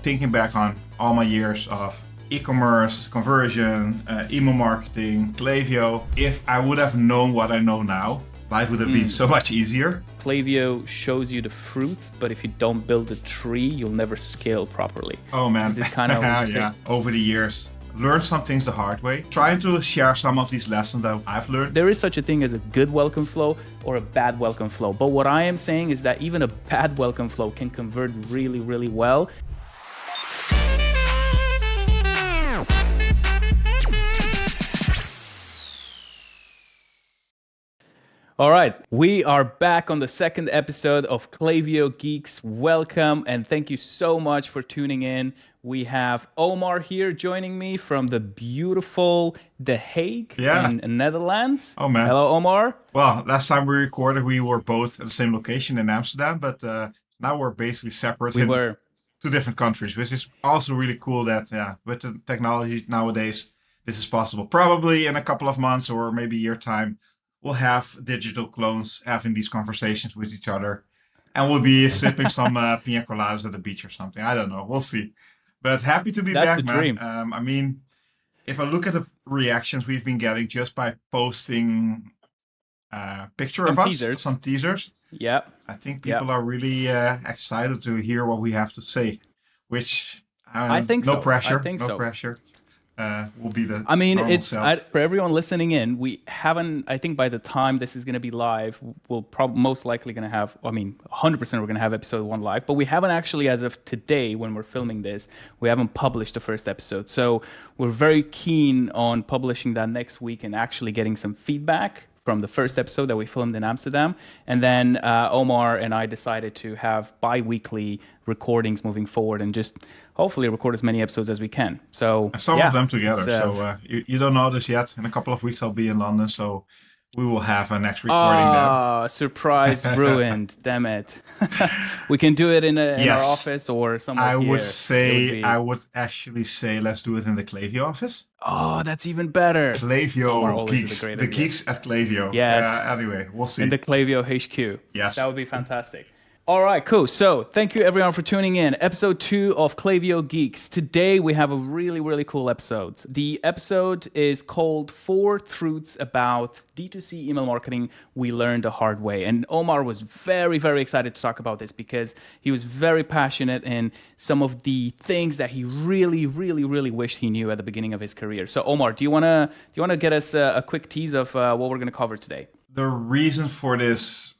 thinking back on all my years of e-commerce, conversion, email marketing, Klaviyo, if I would have known what I know now, life would have been so much easier. Klaviyo shows you the fruit, but if you don't build a tree, you'll never scale properly. Oh man, This is kind of yeah. Over the years, learned some things the hard way. Trying to share some of these lessons that I've learned. There is such a thing as a good welcome flow or a bad welcome flow. But what I am saying is that even a bad welcome flow can convert really, really well. All right, we are back on the second episode of Klaviyo Geeks. Welcome and thank you so much for tuning in. We have Omar here joining me from the beautiful The Hague in Netherlands. Oh man. Hello, Omar. Well, last time we recorded, we were both at the same location in Amsterdam, but now we're basically separate in two different countries, which is also really cool that, with the technology nowadays, this is possible. Probably in a couple of months or maybe a year time, we'll have digital clones having these conversations with each other, and we'll be sipping some pina coladas at the beach or something. I don't know. We'll see. But happy to be back, man. Dream. I mean, if I look at the reactions we've been getting just by posting picture of us, some teasers. Yeah. I think people are really excited to hear what we have to say, which I think no so. pressure. I think no so. pressure. Will be the I mean, normal self. for everyone listening in, we haven't, I think by the time this is going to be live, we'll most likely going to have, 100% we're going to have episode 1 live, but we haven't actually, as of today, when we're filming this, we haven't published the first episode. So we're very keen on publishing that next week and actually getting some feedback from the first episode that we filmed in Amsterdam. And then Omar and I decided to have bi-weekly recordings moving forward and just hopefully record as many episodes as we can. So and some of them together. So you don't know this yet. In a couple of weeks, I'll be in London. So we will have a next recording there. Surprise ruined. Damn it. We can do it in our office or somewhere I would actually say let's do it in the Klaviyo office. Oh, that's even better. Klaviyo Geeks. The Geeks at Klaviyo. Yes. Anyway, we'll see. In the Klaviyo HQ. Yes. That would be fantastic. All right, cool. So thank you everyone for tuning in. Episode 2 of Klaviyo Geeks. Today we have a really, really cool episode. The episode is called 4 Truths About D2C Email Marketing We Learned the Hard Way. And Omar was very, very excited to talk about this because he was very passionate in some of the things that he really, really, really wished he knew at the beginning of his career. So Omar, do you wanna get us a quick tease of what we're gonna cover today? The reason for this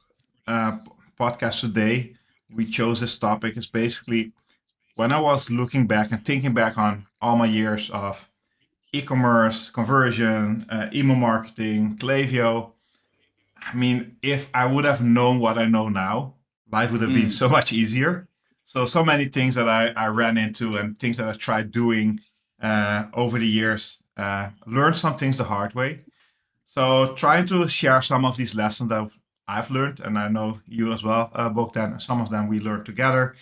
podcast today, we chose this topic is basically when I was looking back and thinking back on all my years of e-commerce, conversion, email marketing, Klaviyo. I mean, if I would have known what I know now, life would have been so much easier. So many things that I ran into and things that I tried doing over the years, learned some things the hard way. So trying to share some of these lessons that I've learned, and I know you as well, Bogdan. Some of them we learned together.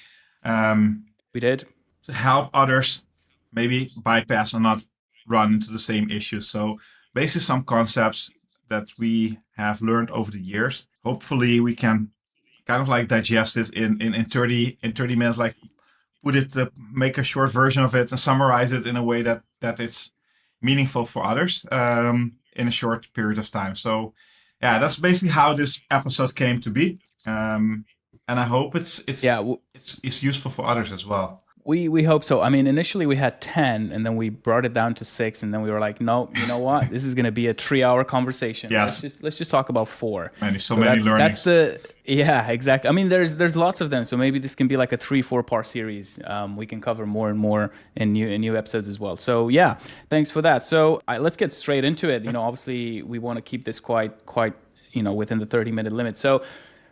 We did. To help others maybe bypass and not run into the same issues. So basically some concepts that we have learned over the years. Hopefully we can kind of like digest it in 30 minutes, like put it, make a short version of it and summarize it in a way that it's meaningful for others in a short period of time. So yeah, that's basically how this episode came to be, and I hope it's useful for others as well. We hope so. I mean, initially we had 10, and then we brought it down to 6, and then we were like, no, you know what? This is going to be a 3-hour conversation. Yes. Let's just talk about 4. Many learnings. Exactly. I mean, there's lots of them, so maybe this can be like a 3-4 part series. We can cover more and more in new episodes as well. So yeah, thanks for that. So let's get straight into it. You know, obviously we want to keep this quite within the 30-minute limit. So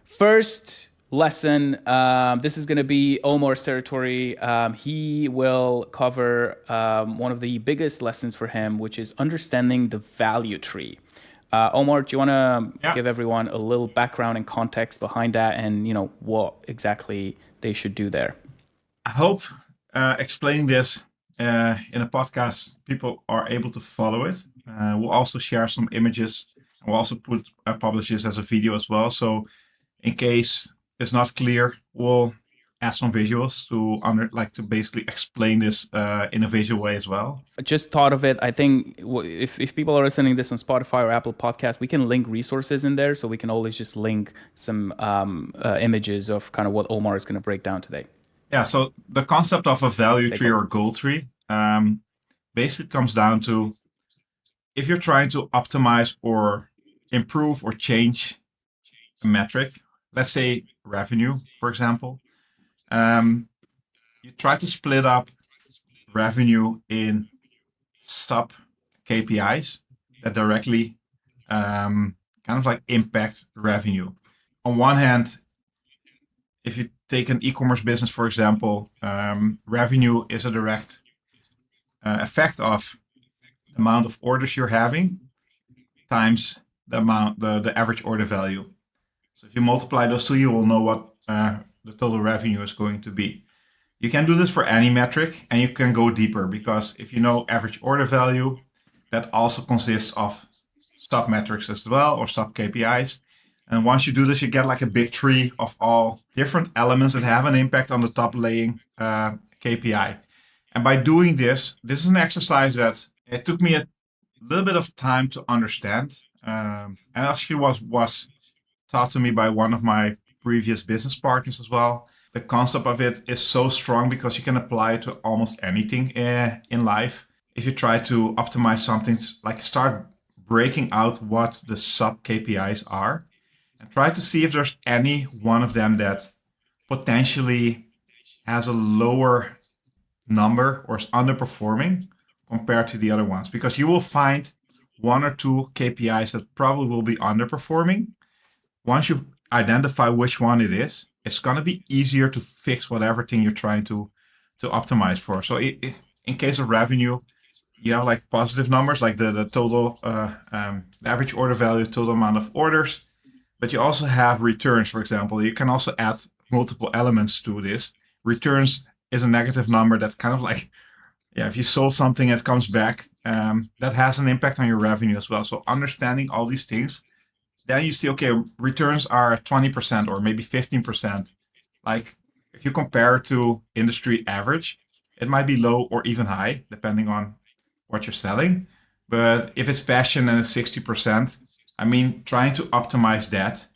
first lesson, this is going to be Omar's territory. He will cover one of the biggest lessons for him, which is understanding the value tree. Omar, do you want to give everyone a little background and context behind that and, what exactly they should do there? I hope explaining this in a podcast, people are able to follow it. We'll also share some images. We'll also publish this as a video as well. So in case it's not clear, we'll add some visuals to basically explain this in a visual way as well? I just thought of it. I think if people are listening to this on Spotify or Apple Podcasts, we can link resources in there, so we can always just link some images of kind of what Omar is going to break down today. Yeah, so the concept of a value tree or goal tree basically comes down to if you're trying to optimize or improve or change a metric, let's say revenue, for example, you try to split up revenue in sub KPIs that directly kind of like impact revenue. On one hand, if you take an e-commerce business, for example, revenue is a direct effect of the amount of orders you're having times the average order value. So if you multiply those two, you will know what the total revenue is going to be. You can do this for any metric, and you can go deeper, because if you know average order value, that also consists of sub metrics as well, or sub KPIs. And once you do this, you get like a big tree of all different elements that have an impact on the top laying KPI. And by doing this is an exercise that it took me a little bit of time to understand, and actually was taught to me by one of my previous business partners as well. The concept of it is so strong because you can apply it to almost anything in life. If you try to optimize something, like start breaking out what the sub KPIs are and try to see if there's any one of them that potentially has a lower number or is underperforming compared to the other ones. Because you will find one or two KPIs that probably will be underperforming. Once you identify which one it is, it's going to be easier to fix whatever thing you're trying to optimize for. So in case of revenue, you have like positive numbers, like the total average order value, total amount of orders. But you also have returns, for example. You can also add multiple elements to this. Returns is a negative number that kind of like, yeah, if you sold something, it comes back. That has an impact on your revenue as well. So understanding all these things, then you see, okay, returns are 20% or maybe 15%. Like if you compare to industry average, it might be low or even high, depending on what you're selling. But if it's fashion and it's 60%, I mean, trying to optimize that,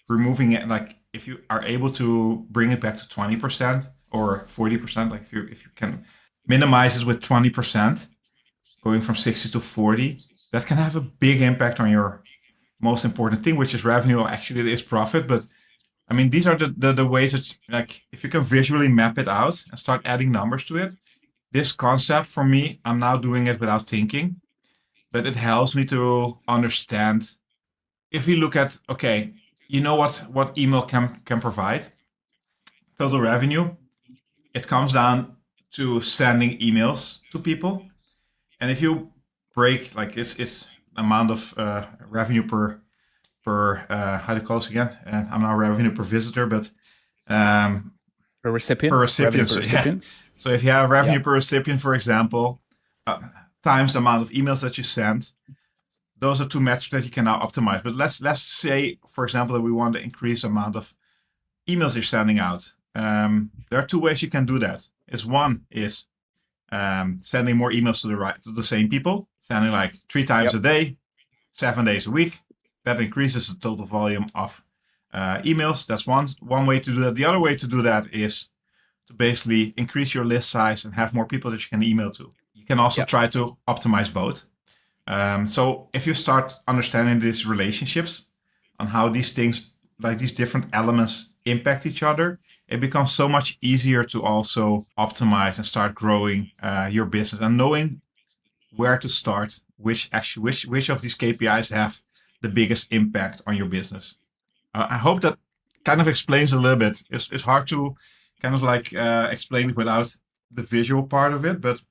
removing it, like if you are able to bring it back to 20% or 40%, like if you can minimize it with 20%, going from 60 to 40, that can have a big impact on your most important thing, which is revenue. Actually, it is profit, but I mean, these are the ways that, like, if you can visually map it out and start adding numbers to it, this concept for me, I'm now doing it without thinking, but it helps me to understand. If we look at, okay, you know what email can provide? Total revenue. It comes down to sending emails to people, and if you break like it's amount of revenue per how do you call this again? I'm not revenue per visitor, but Per recipient. per recipient. Revenue per So, yeah. recipient. So if you have revenue Yeah. per recipient, for example, times the amount of emails that you send, those are two metrics that you can now optimize. But let's say, for example, that we want to increase the amount of emails you're sending out. There are two ways you can do that. One is sending more emails to the same people, sending like 3 times Yep. a day, 7 days a week. That increases the total volume of emails. That's one way to do that. The other way to do that is to basically increase your list size and have more people that you can email to. You can also Yep. try to optimize both. So if you start understanding these relationships on how these things, like these different elements, impact each other, it becomes so much easier to also optimize and start growing your business and knowing where to start, which of these KPIs have the biggest impact on your business. I hope that kind of explains a little bit. It's hard to kind of like explain it without the visual part of it, but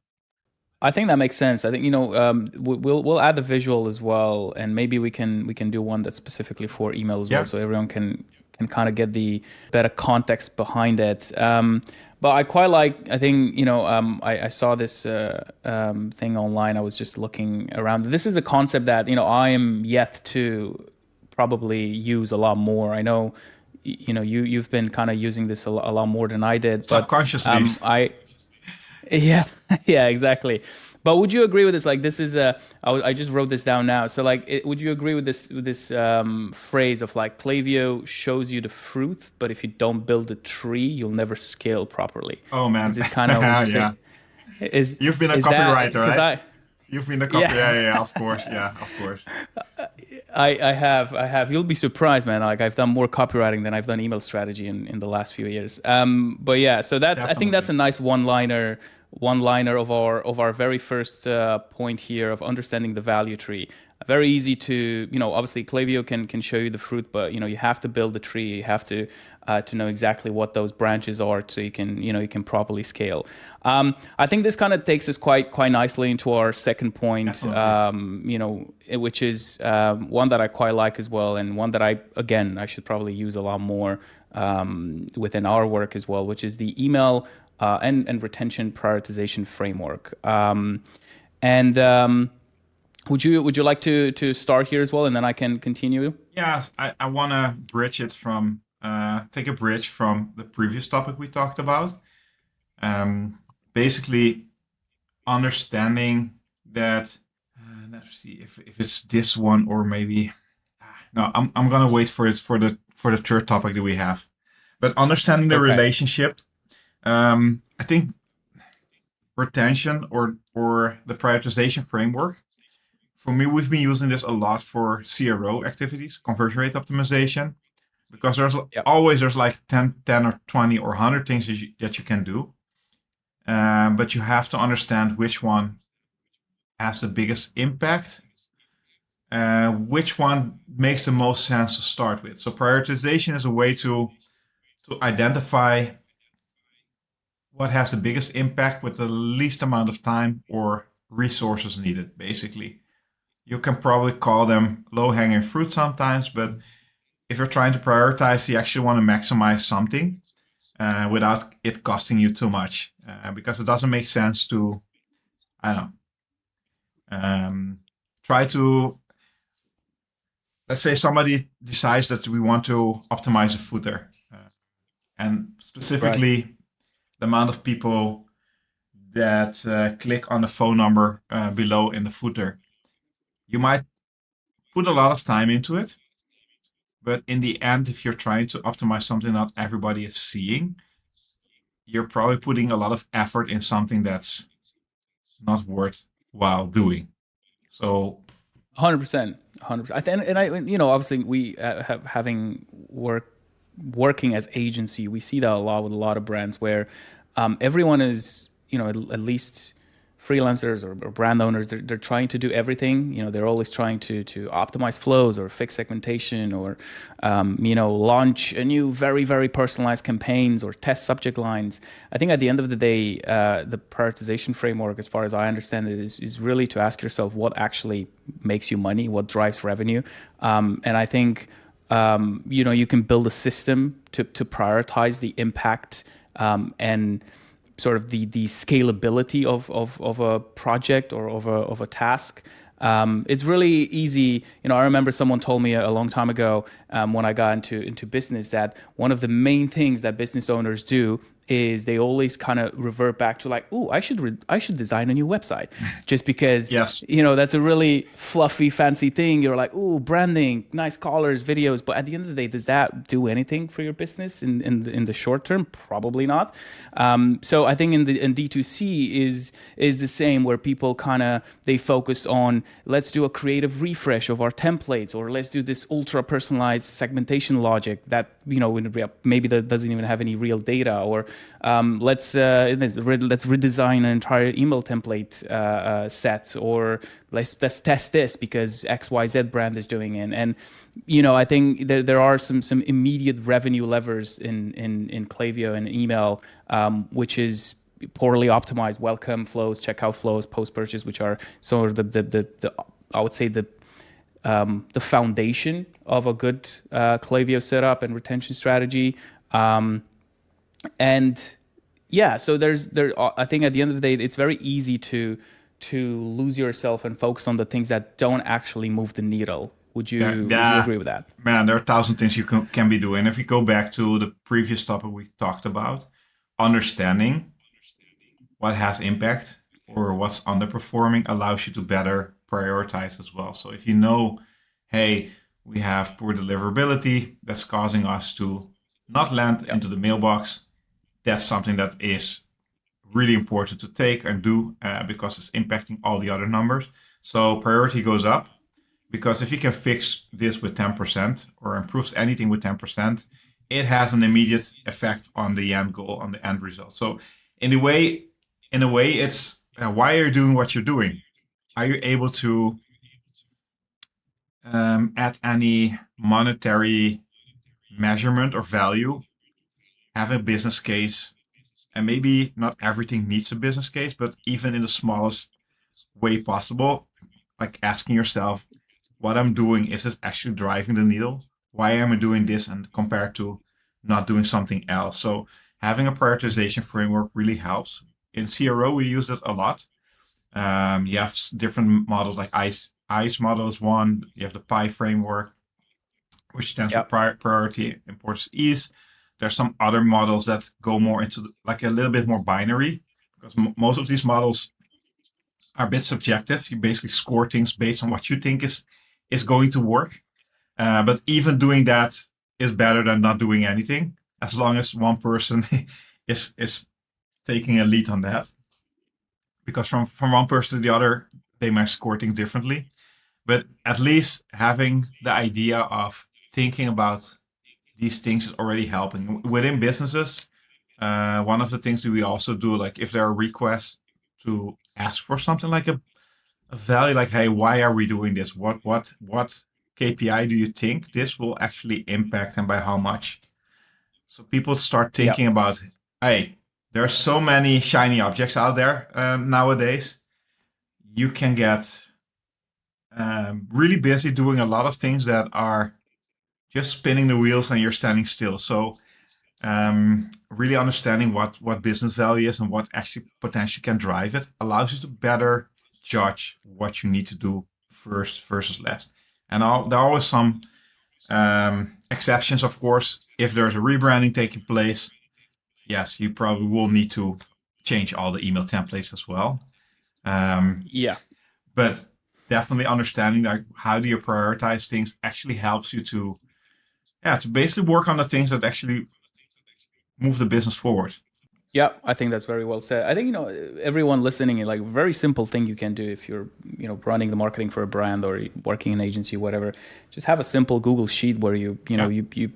I think that makes sense. I think we'll add the visual as well, and maybe we can do one that's specifically for email as Yeah. well, so everyone can kind of get the better context behind it. But I quite like. I think I saw this thing online. I was just looking around. This is the concept that I am yet to probably use a lot more. I know you've been kind of using this a lot more than I did, but Subconsciously. I yeah, yeah, exactly. But would you agree with this? Like, this is I just wrote this down now. So, like, would you agree with this phrase of like Klaviyo shows you the fruit, but if you don't build a tree, you'll never scale properly? Oh Is man. this kind of, would you say, Yeah. is You've been a is that copywriter, because right? I You've been a copy. Yeah, yeah. yeah, yeah, of course. Yeah, of course. I have. You'll be surprised, man. Like I've done more copywriting than I've done email strategy in the last few years. But yeah, so I think that's Definitely. a nice one liner of our very first point here of understanding the value tree. Very easy to, obviously Klaviyo can show you the fruit, but you have to build the tree. You have to know exactly what those branches are so you can properly scale. I think this kind of takes us quite nicely into our second point, Definitely. which is one that I quite like as well, and one that I should probably use a lot more within our work as well, which is the email and retention prioritization framework. And would you like to start here as well, and then I can continue? Yes, I want to bridge it from, take a bridge from the previous topic we talked about. Basically, understanding that, let's see if it's this one or maybe, no, I'm gonna wait for it for the third topic that we have. But understanding the Okay. relationship, I think retention or the prioritization framework. For me, we've been using this a lot for CRO activities, conversion rate optimization, because Yep. there's like 10 or 20 or 100 things that you can do. But you have to understand which one has the biggest impact, which one makes the most sense to start with. So prioritization is a way to identify what has the biggest impact with the least amount of time or resources needed, basically. You can probably call them low hanging fruit sometimes, but if you're trying to prioritize, you actually want to maximize something without it costing you too much, because it doesn't make sense to, I don't know, try to, let's say somebody decides that we want to optimize a footer, and Right. specifically the amount of people that click on the phone number below in the footer. You might put a lot of time into it, but in the end, if you're trying to optimize something not everybody is seeing, you're probably putting a lot of effort in something that's not worthwhile doing. So 100%. 100%. And I, obviously we have having working as agency, we see that a lot with a lot of brands where everyone is, at least freelancers or brand owners, they're trying to do everything. They're always trying to optimize flows or fix segmentation or, launch a new very, very personalized campaigns or test subject lines. I think at the end of the day, the prioritization framework, as far as I understand it, is really to ask yourself what actually makes you money, what drives revenue. And I think, you can build a system to prioritize the impact and sort of the scalability of a project or of a task. It's really easy. I remember someone told me a long time ago when I got into business that one of the main things that business owners do is they always kind of revert back to like, oh, I should design a new website, just because yes, that's a really fluffy, fancy thing. You're like, oh, branding, nice colors, videos, but at the end of the day, does that do anything for your business in the short term? Probably not. So I think in D2C is the same, where people kind of they focus on, let's do a creative refresh of our templates, or let's do this ultra personalized segmentation logic that maybe that doesn't even have any real data, or let's redesign an entire email template set, or let's test this because XYZ brand is doing it. And I think there are some immediate revenue levers in Klaviyo and email, which is poorly optimized welcome flows, checkout flows, post purchase, which are sort of the I would say the foundation of a good Klaviyo setup and retention strategy. And yeah, so I think at the end of the day, it's very easy to lose yourself and focus on the things that don't actually move the needle Would you Yeah, agree with that? man, there are a thousand things you can be doing. If we go back to the previous topic we talked about, understanding what has impact or what's underperforming allows you to better prioritize as well. So if you know, hey, we have poor deliverability that's causing us to not land Yep. into the mailbox, that's something that is really important to take and do because it's impacting all the other numbers. So priority goes up because if you can fix this with 10% or improves anything with 10%, it has an immediate effect on the end goal, on the end result. So in a way, it's why are you doing what you're doing? Are you able to add any monetary measurement or value? Have a business case, and maybe not everything needs a business case, but even in the smallest way possible, like asking yourself, what I'm doing, is this actually driving the needle? Why am I doing this and compared to not doing something else? So having a prioritization framework really helps. In CRO, we use it a lot. You have different models like ICE model is one. You have the PI framework, which stands for Yep. priority, importance, ease. There's some other models that go more into like a little bit more binary because most of these models are a bit subjective. You basically score things based on what you think is going to work. But even doing that is better than not doing anything, as long as one person is taking a lead on that. Because from one person to the other, they might score things differently. But at least having the idea of thinking about these things is already helping within businesses. One of the things that we also do, like if there are requests to ask for something like a value, like, hey, why are we doing this? What KPI do you think this will actually impact and by how much? So people start thinking Yep. about, hey, there are so many shiny objects out there nowadays. You can get really busy doing a lot of things that are just spinning the wheels and you're standing still. So really understanding what business value is and what actually potentially can drive it allows you to better judge what you need to do first versus last. And there are always some exceptions, of course. If there's a rebranding taking place, yes, you probably will need to change all the email templates as well. Um, Yeah. but definitely understanding like how do you prioritize things actually helps you to basically work on the things that actually move the business forward. Yeah, I think that's very well said. I think everyone listening, like very simple thing you can do if you're running the marketing for a brand or working in an agency, whatever. Just have a simple Google sheet where Yeah. you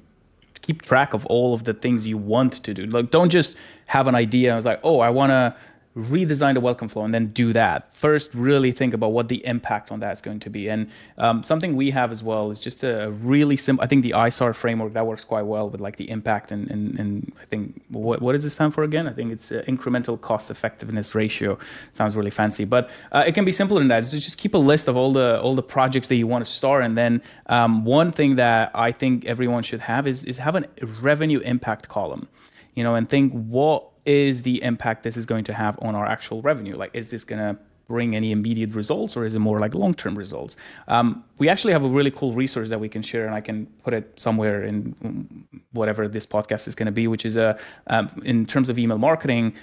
keep track of all of the things you want to do. Like, don't just have an idea. I was like, oh, I want to redesign the welcome flow and then do that. First, really think about what the impact on that's going to be. And something we have as well is just a really simple, I think the ISAR framework that works quite well with like the impact and I think, what does this stand for again? I think it's incremental cost effectiveness ratio. Sounds really fancy, but it can be simpler than that. So just keep a list of all the projects that you want to start. And then one thing that I think everyone should have is have a revenue impact column, and think what is the impact this is going to have on our actual revenue? Like, is this going to bring any immediate results or is it more like long-term results? We actually have a really cool resource that we can share and I can put it somewhere in whatever this podcast is going to be, which is in terms of email marketing,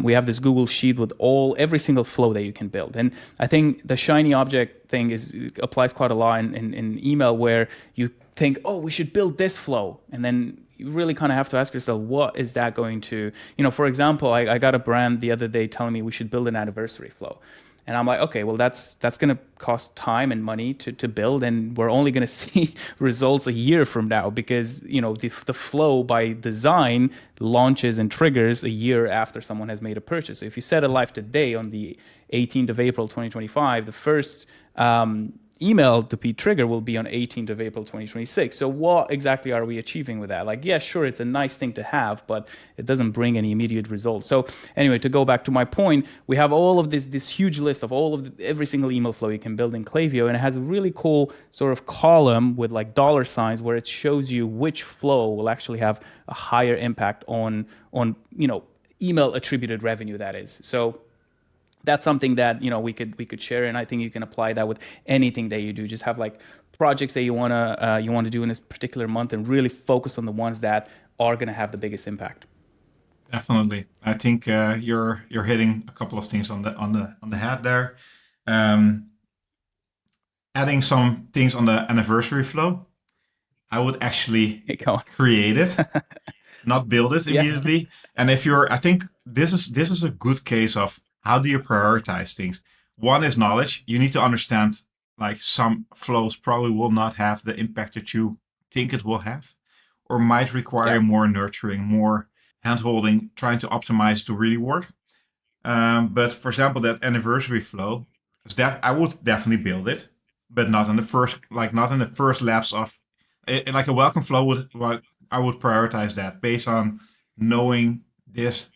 we have this Google sheet with every single flow that you can build. And I think the shiny object thing applies quite a lot in email where you think, oh, we should build this flow. And then you really kind of have to ask yourself, what is that going to, for example, I got a brand the other day telling me we should build an anniversary flow. And I'm like, okay, well, that's going to cost time and money to build. And we're only going to see results a year from now because, the flow by design launches and triggers a year after someone has made a purchase. So if you set it live today on the 18th of April, 2025, the first email to be trigger will be on 18th of April 2026. So what exactly are we achieving with that? Like, yeah, sure, it's a nice thing to have, but it doesn't bring any immediate results. So anyway, to go back to my point, we have all of this huge list of every single email flow you can build in Klaviyo, and it has a really cool sort of column with like dollar signs where it shows you which flow will actually have a higher impact on email attributed revenue, that is. So that's something that we could share, and I think you can apply that with anything that you do. Just have like projects that you want to do in this particular month, and really focus on the ones that are going to have the biggest impact. Definitely. I think you're hitting a couple of things on the head there. Um, Adding some things on the anniversary flow, I would actually Get going. create it, not build it Yeah. immediately. And if you're, I think this is a good case of how do you prioritize things. One is knowledge. You need to understand like some flows probably will not have the impact that you think it will have, or might require Yeah. more nurturing, more handholding, trying to optimize to really work. But for example, that anniversary flow, that I would definitely build it, but not in the first, like not in the first lapse of, like a welcome flow would. What I would prioritize that based on knowing this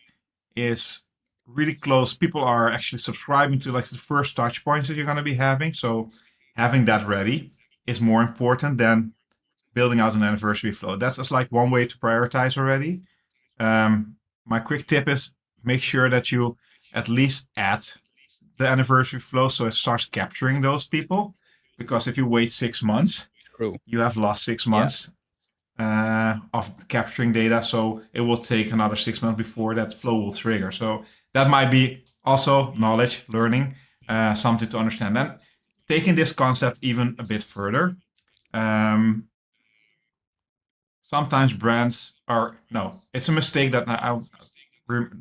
is really close. People are actually subscribing to like the first touch points that you're going to be having. So having that ready is more important than building out an anniversary flow. That's just like one way to prioritize already. My quick tip is make sure that you at least add the anniversary flow so it starts capturing those people. Because if you wait 6 months, True. you have lost six Yeah. months of capturing data. So it will take another 6 months before that flow will trigger. So that might be also knowledge, learning, something to understand. And taking this concept even a bit further, um, sometimes brands are, no, it's a mistake that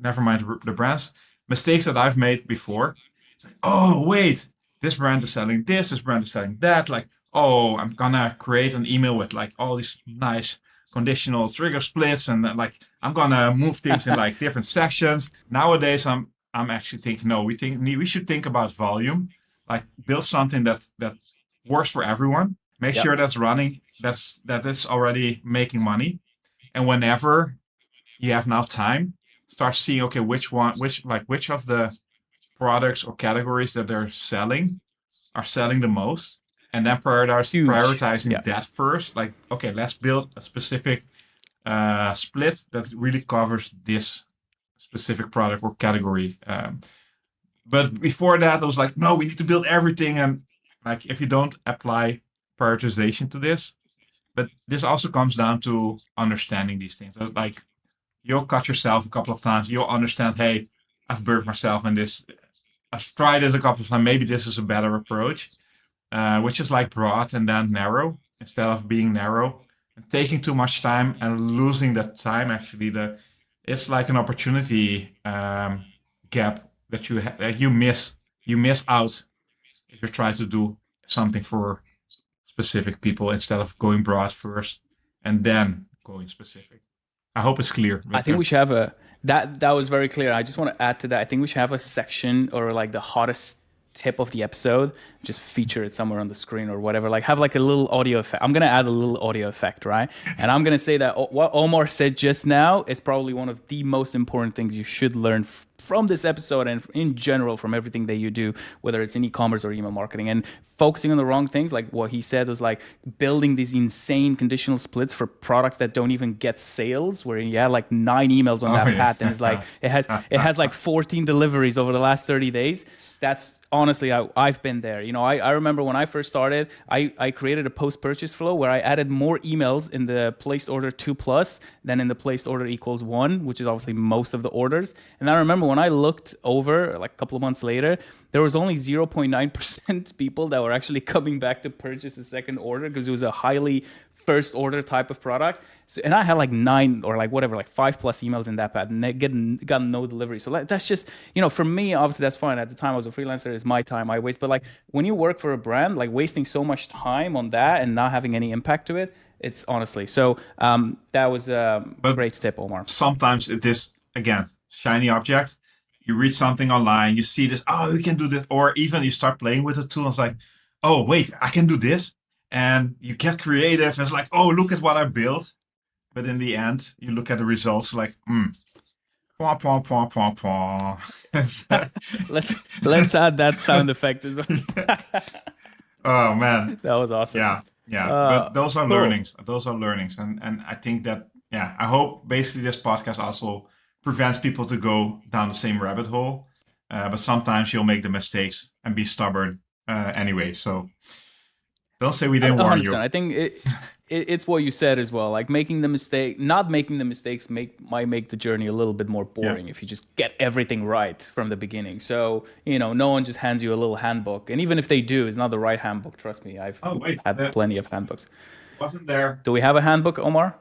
never mind the brands, mistakes that I've made before. It's like, oh, wait, this brand is selling this brand is selling that. Like, oh, I'm gonna create an email with like all these nice conditional trigger splits, and like I'm gonna move things in like different sections. Nowadays, I'm actually thinking, no, we should think about volume, like build something that works for everyone. Make Yep. sure that's running, that it's already making money, and whenever you have now time, start seeing, okay, which of the products or categories that they're selling are selling the most, and then Huge. prioritizing Yeah. that first. Like, okay, let's build a specific split that really covers this specific product or category. But before that, I was like, no, we need to build everything, and like if you don't apply prioritization to this, but this also comes down to understanding these things. Like you'll cut yourself a couple of times. You'll understand, hey, I've burnt myself in this. I've tried this a couple of times. Maybe this is a better approach, which is like broad and then narrow instead of being narrow and taking too much time and losing that time. Actually, it's like an opportunity gap that you miss. You miss out if you try to do something for specific people instead of going broad first and then going specific. I hope it's clear. I But think we should have that was very clear. I just want to add to that. I think we should have a section, or like the hottest tip of the episode, just feature it somewhere on the screen or whatever. Like have like a little audio effect. I'm gonna add a little audio effect, right? And I'm gonna say that what Omar said just now is probably one of the most important things you should learn from this episode, and in general from everything that you do, whether it's in e-commerce or email marketing. And focusing on the wrong things, like what he said was like building these insane conditional splits for products that don't even get sales, where you have like 9 emails on oh that yeah, path, and it's like it has like 14 deliveries over the last 30 days. That's honestly, I've been there. I remember when I first started, I created a post-purchase flow where I added more emails in the placed order 2 plus than in the placed order equals 1, which is obviously most of the orders. And I remember when I looked over like a couple of months later, there was only 0.9% people that were actually coming back to purchase a second order, because it was a highly first order type of product. So, and I had like 9 or like whatever, like 5+ emails in that path, and they got no delivery. So that's just, for me, obviously that's fine. At the time I was a freelancer, it's my time I waste. But like when you work for a brand, like wasting so much time on that and not having any impact to it, it's honestly. So that was a but great tip, Omar. sometimes it is again shiny object. You read something online, you see this, oh, you can do this, or even you start playing with the tool, and it's like, oh, wait, I can do this, and you get creative. And it's like, oh, look at what I built. But in the end, you look at the results, like, pwah, pwah, pwah, pwah, pwah. let's add that sound effect as well. Oh man, That was awesome. yeah. But those are Cool. learnings. Those are learnings, and I think that, I hope basically this podcast also prevents people to go down the same rabbit hole. but sometimes you'll make the mistakes and be stubborn anyway. So don't say we didn't warn 100%. you. I think it's what you said as well. Like making the mistake, not making the mistakes might make the journey a little bit more Yeah. boring if you just get everything right from the beginning. So, no one just hands you a little handbook. And even if they do, it's not the right handbook. Trust me, I've Oh wait, had that plenty of handbooks. wasn't there. Do we have a handbook, Omar?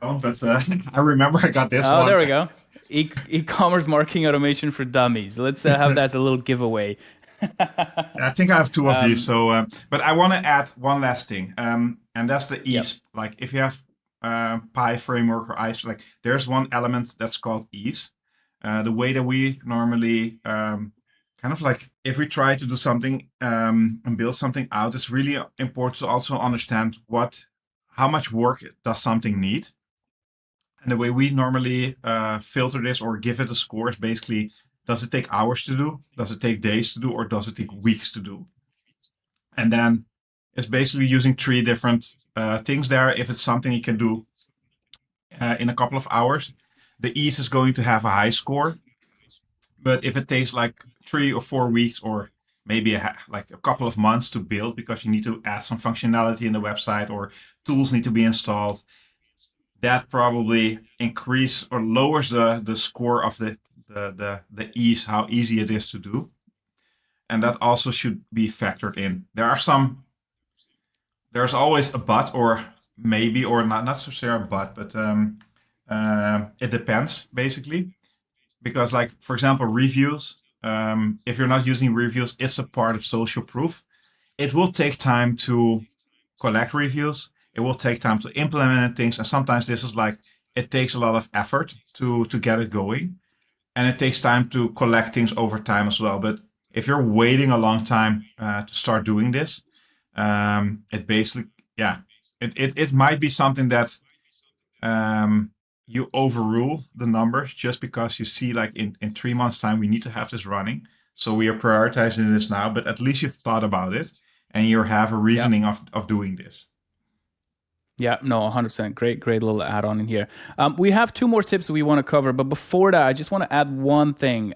Oh, but I remember I got this Oh, one. there we go. E-commerce marketing automation for dummies. Let's have that as a little giveaway. I think I have two of these. So, but I want to add one last thing, and that's the Yep. ease. Like if you have Pi framework or ICE, like there's one element that's called ease. The way that we normally kind of like if we try to do something and build something out, it's really important to also understand how much work does something need. And the way we normally filter this or give it a score is basically, does it take hours to do? Does it take days to do? Or does it take weeks to do? And then it's basically using three different things there. If it's something you can do in a couple of hours, the ease is going to have a high score. But if it takes like 3 or 4 weeks or maybe like a couple of months to build because you need to add some functionality in the website or tools need to be installed, that probably increase or lowers the score of the ease, how easy it is to do. And that also should be factored in. There's always a but or maybe, or not necessarily a but it depends basically. Because like, for example, reviews, if you're not using reviews, it's a part of social proof. It will take time to collect reviews. It will take time to implement things. And sometimes this is like, it takes a lot of effort to get it going. And it takes time to collect things over time as well. But if you're waiting a long time to start doing this, it basically, yeah, it might be something that you overrule the numbers just because you see like in 3 months time, we need to have this running. So we are prioritizing this now, but at least you've thought about it and you have a Yep. reasoning of doing this. Yeah, no, 100%. Great little add on in here. We have two more tips we want to cover, but before that, I just want to add one thing.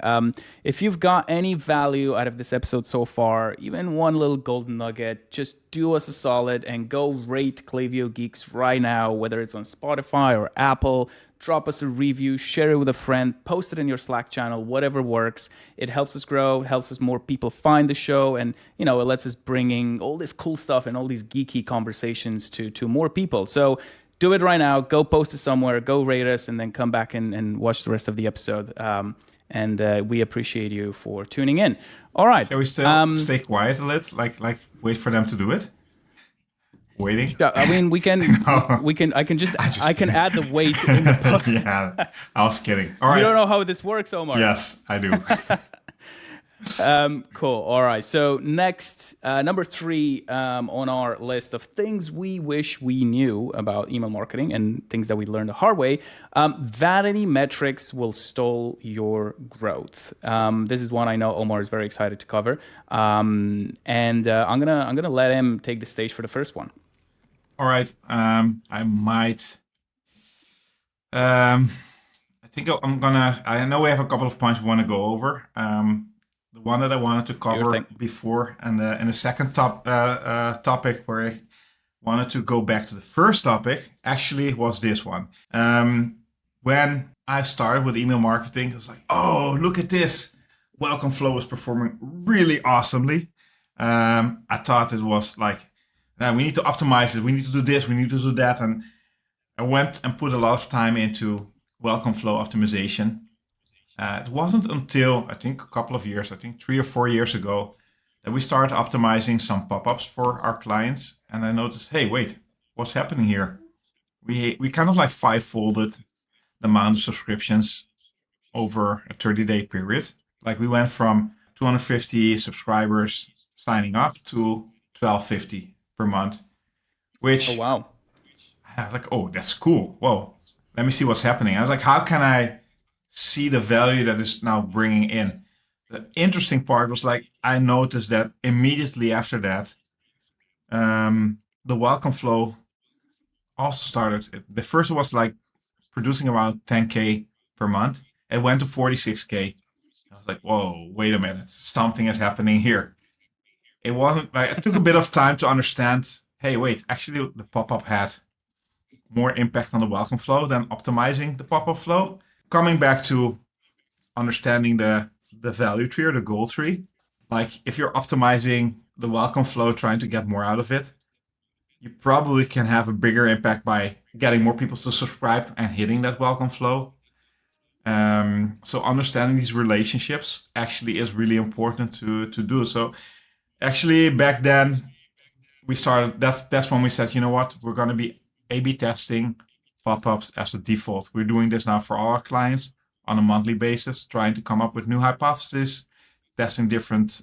If you've got any value out of this episode so far, even one little golden nugget, just do us a solid and go rate Klaviyo Geeks right now, whether it's on Spotify or Apple. Drop us a review, share it with a friend, post it in your Slack channel, whatever works. It helps us grow, helps us more people find the show, and it lets us bringing all this cool stuff and all these geeky conversations to more people. So do it right now. Go post it somewhere, go rate us, and then come back and watch the rest of the episode. And we appreciate you for tuning in. All right. Shall we still stay quiet a little, like wait for them to do it? Waiting. Yeah, I mean, we can. No. I can add the weight in the post. Yeah, I was kidding. All right. You don't know how this works, Omar. Yes, I do. Cool. All right. So next, number 3 on our list of things we wish we knew about email marketing and things that we learned the hard way. Vanity metrics will stall your growth. This is one I know Omar is very excited to cover, and I'm gonna let him take the stage for the first one. All right. I might. I think I'm gonna. I know we have a couple of points we want to go over. The one that I wanted to cover before, and in the second topic where I wanted to go back to the first topic, actually was this one. When I started with email marketing, I was like, oh, look at this. Welcome Flow is performing really awesomely. I thought it was like, we need to optimize it. We need to do this. We need to do that. And I went and put a lot of time into Welcome Flow optimization. It wasn't until, I think, a couple of years, I think 3 or 4 years ago, that we started optimizing some pop-ups for our clients. And I noticed, hey, wait, what's happening here? We kind of like 5-folded the amount of subscriptions over a 30-day period. Like we went from 250 subscribers signing up to 1250 per month, which Oh wow! I was like, oh, that's cool. Whoa, let me see what's happening. I was like, how can I see the value that is now bringing in? The interesting part was like, I noticed that immediately after that, the welcome flow also started. The first was like producing around 10K per month. It went to 46K. I was was like, whoa, wait a minute, something is happening here. It wasn't like it took a bit of time to understand. Hey, wait, actually, the pop-up had more impact on the welcome flow than optimizing the pop-up flow. Coming back to understanding the value tree or the goal tree, like if you're optimizing the welcome flow, trying to get more out of it, you probably can have a bigger impact by getting more people to subscribe and hitting that welcome flow. So understanding these relationships actually is really important to do. So actually back then we started. That's when we said, you know what, we're going to be A/B testing pop-ups as a default. We're doing this now for all our clients on a monthly basis, trying to come up with new hypotheses, testing different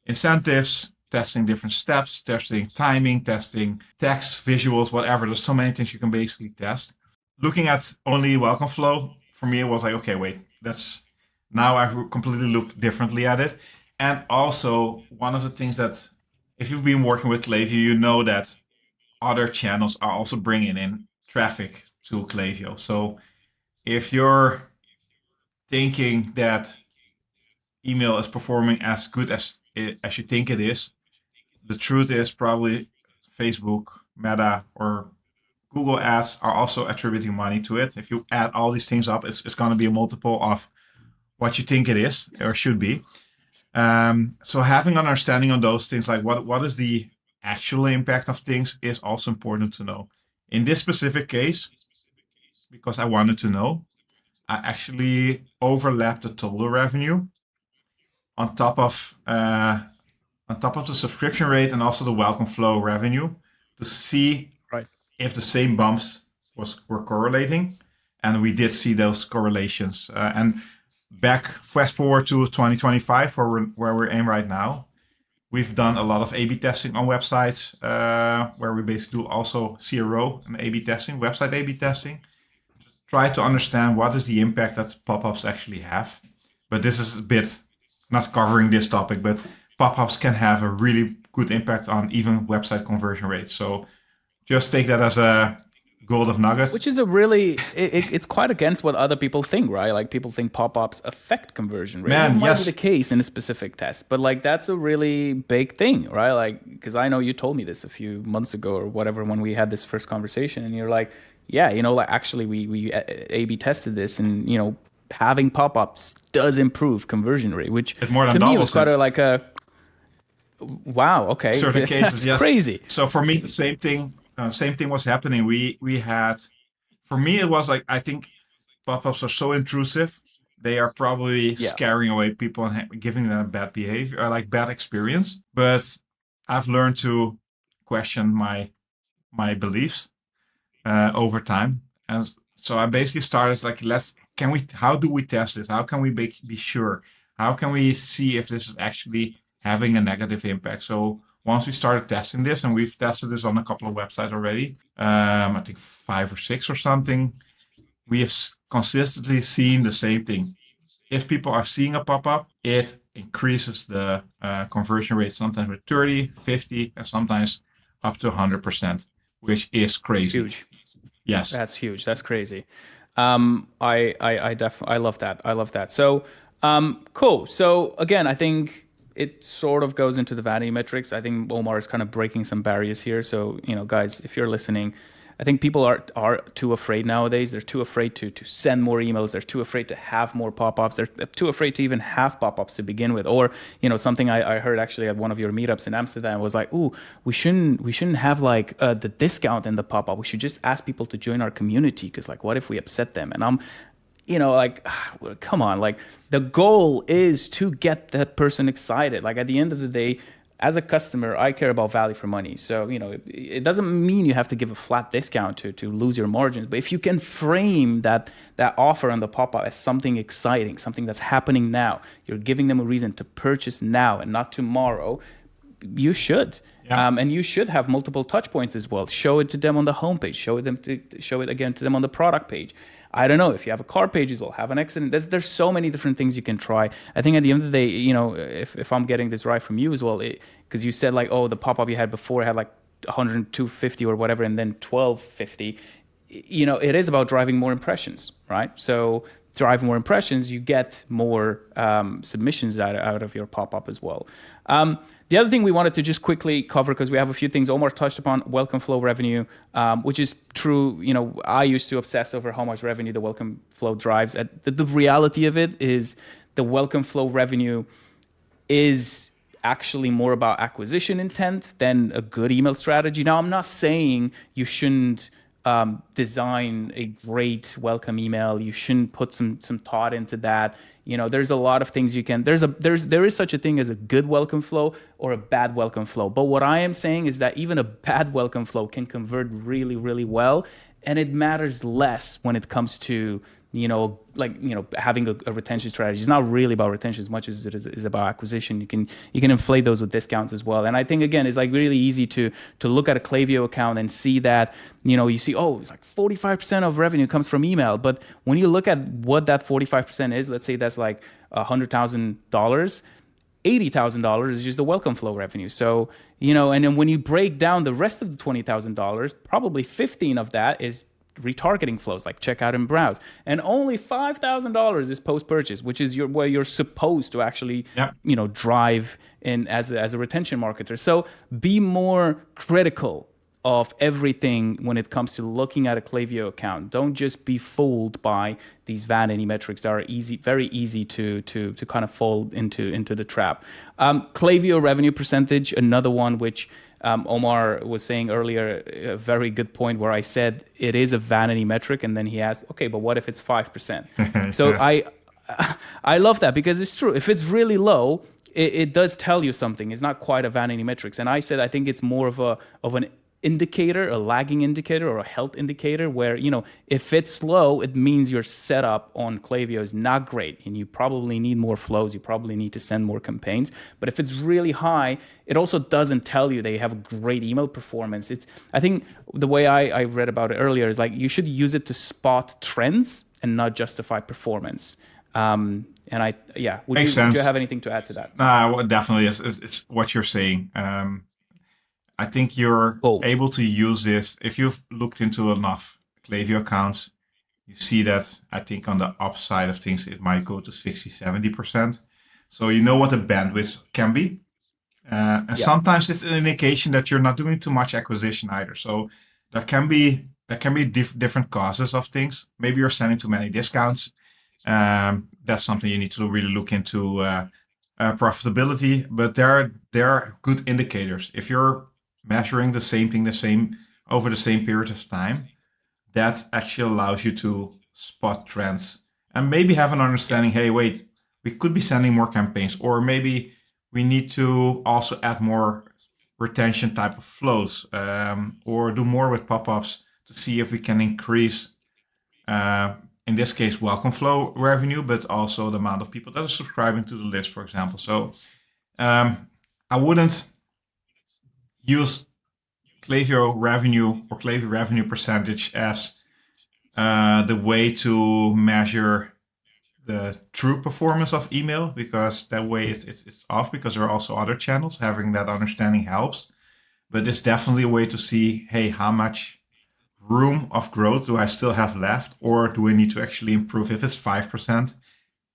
incentives, testing different steps, testing timing, testing text, visuals, whatever. There's so many things you can basically test. Looking at only welcome flow, for me, it was like, okay, wait, that's now I completely look differently at it. And also, one of the things that, if you've been working with Klaviyo, you know that other channels are also bringing in traffic to Klaviyo. So if you're thinking that email is performing as good as you think it is, the truth is probably Facebook, Meta, or Google Ads are also attributing money to it. If you add all these things up, it's going to be a multiple of what you think it is or should be. So having an understanding on those things, like what is the actual impact of things, is also important to know. In this specific case, because I wanted to know, I actually overlapped the total revenue on top of the subscription rate and also the welcome flow revenue to see Right. if the same bumps were correlating, and we did see those correlations. And fast forward to 2025, where we're in right now, we've done a lot of A/B testing on websites, where we basically do also CRO and A/B testing, website A/B testing. Try to understand what is the impact that pop-ups actually have. But this is a bit not covering this topic, but pop-ups can have a really good impact on even website conversion rates. So just take that as a gold of nuggets. Which is it's quite against what other people think, right? Like people think pop-ups affect conversion rate. Man, it might yes. be the case in a specific test, but like that's a really big thing, right? Like, because I know you told me this a few months ago or whatever when we had this first conversation, and you're like, yeah, like actually we A/B tested this, and having pop-ups does improve conversion rate, which it more than to me doubles was kind it. of like a wow. Okay, Certain cases, that's yes. crazy. So for me, the same thing. Same thing was happening. We had, for me, it was like, I think pop-ups are so intrusive. They are probably scaring away people and giving them bad behavior, or like bad experience. But I've learned to question my beliefs over time, and so I basically started like, how do we test this? How can we be sure? How can we see if this is actually having a negative impact? So once we started testing this, and we've tested this on a couple of websites already, I think 5 or 6 or something, we have consistently seen the same thing. If people are seeing a pop-up, it increases the conversion rate, sometimes with 30, 50, and sometimes up to 100%, which is crazy. It's huge. Yes. That's huge. That's crazy. I love that. I love that. So, cool. So again, I think it sort of goes into the vanity metrics. I think Omar is kind of breaking some barriers here. So, guys, if you're listening, I think people are too afraid nowadays. They're too afraid to send more emails. They're too afraid to have more pop-ups. They're too afraid to even have pop-ups to begin with. Or, something I heard actually at one of your meetups in Amsterdam was like, ooh, we shouldn't have like the discount in the pop-up. We should just ask people to join our community, because like, what if we upset them? And I'm, like, come on, like the goal is to get that person excited. Like at the end of the day, as a customer, I care about value for money. So, it doesn't mean you have to give a flat discount to lose your margins. But if you can frame that offer on the pop-up as something exciting, something that's happening now, you're giving them a reason to purchase now and not tomorrow, you should. Yeah. And you should have multiple touch points as well. Show it to them on the homepage. Show it again to them on the product page. I don't know, if you have a car page as well, have an accident. There's so many different things you can try. I think at the end of the day, if I'm getting this right from you as well, because you said like, oh, the pop-up you had before had like 102.50 or whatever, and then 12.50. It is about driving more impressions, right? So drive more impressions, you get more submissions out of your pop-up as well. The other thing we wanted to just quickly cover, because we have a few things Omar touched upon, welcome flow revenue, which is true. I used to obsess over how much revenue the welcome flow drives. The reality of it is the welcome flow revenue is actually more about acquisition intent than a good email strategy. Now, I'm not saying you shouldn't design a great welcome email. You shouldn't put some thought into that. There's a lot of things you can. There is such a thing as a good welcome flow or a bad welcome flow. But what I am saying is that even a bad welcome flow can convert really, really well, and it matters less when it comes to having a retention strategy. It's not really about retention as much as it is about acquisition. You can inflate those with discounts as well. And I think, again, it's like really easy to look at a Klaviyo account and see that, you see, it's like 45% of revenue comes from email. But when you look at what that 45% is, let's say that's like $100,000, $80,000 is just the welcome flow revenue. So, and then when you break down the rest of the $20,000, probably 15 of that is retargeting flows like checkout and browse, and only $5,000 is post-purchase, which is where you're supposed to actually drive in as a retention marketer. So be more critical of everything when it comes to looking at a Klaviyo account. Don't just be fooled by these vanity metrics that are very easy to kind of fall into the trap. Klaviyo revenue percentage, another one which Omar was saying earlier, a very good point where I said it is a vanity metric, and then he asked, okay, but what if it's 5%? So I love that, because it's true. If it's really low, it does tell you something. It's not quite a vanity metrics. And I said I think it's more of an indicator, a lagging indicator, or a health indicator, where if it's low, it means your setup on Klaviyo is not great, and you probably need more flows. You probably need to send more campaigns. But if it's really high, it also doesn't tell you they have a great email performance. I think the way I read about it earlier is like you should use it to spot trends and not justify performance. Would you have anything to add to that? Well, definitely, it's what you're saying. I think you're able to use this. If you've looked into enough Klaviyo accounts, you see that I think on the upside of things, it might go to 60, 70%. So you know what the bandwidth can be. And sometimes it's an indication that you're not doing too much acquisition either. So there can be different causes of things. Maybe you're sending too many discounts. That's something you need to really look into profitability. But there are good indicators. If you're measuring the same thing over the same period of time, that actually allows you to spot trends and maybe have an understanding, hey, wait, we could be sending more campaigns, or maybe we need to also add more retention type of flows, or do more with pop-ups to see if we can increase, in this case, welcome flow revenue, but also the amount of people that are subscribing to the list, for example. So I wouldn't use Klaviyo revenue or Klaviyo revenue percentage as the way to measure the true performance of email, because that way it's off, because there are also other channels. Having that understanding helps. But it's definitely a way to see, hey, how much room of growth do I still have left, or do I need to actually improve? If it's 5%,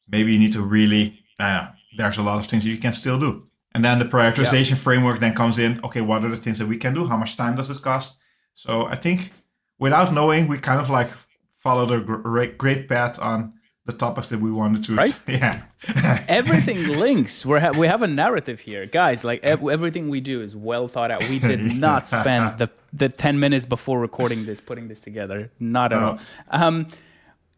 maybe you need to really, there's a lot of things that you can still do. And then the prioritization framework then comes in. Okay, what are the things that we can do? How much time does it cost? So I think without knowing, we kind of like followed a great path on the topics that we wanted to. Right? Yeah. Everything links. We have a narrative here. Guys, like everything we do is well thought out. We did not spend the 10 minutes before recording this, putting this together. Not at all.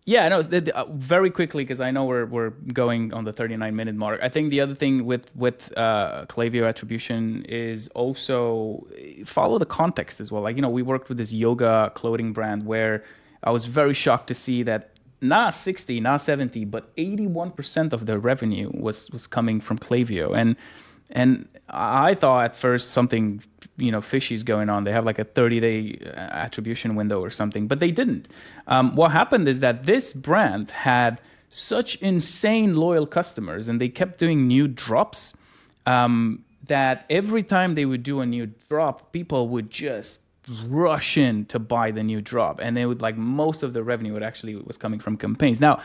Very quickly, because I know we're going on the 39-minute mark. I think the other thing with Klaviyo attribution is also follow the context as well. Like, we worked with this yoga clothing brand where I was very shocked to see that not 60, not 70, but 81% of their revenue was coming from Klaviyo. And I thought at first something, fishy is going on. They have like a 30-day attribution window or something, but they didn't. What happened is that this brand had such insane loyal customers, and they kept doing new drops, that every time they would do a new drop, people would just rush in to buy the new drop. And they would, like, most of the revenue was coming from campaigns. Now,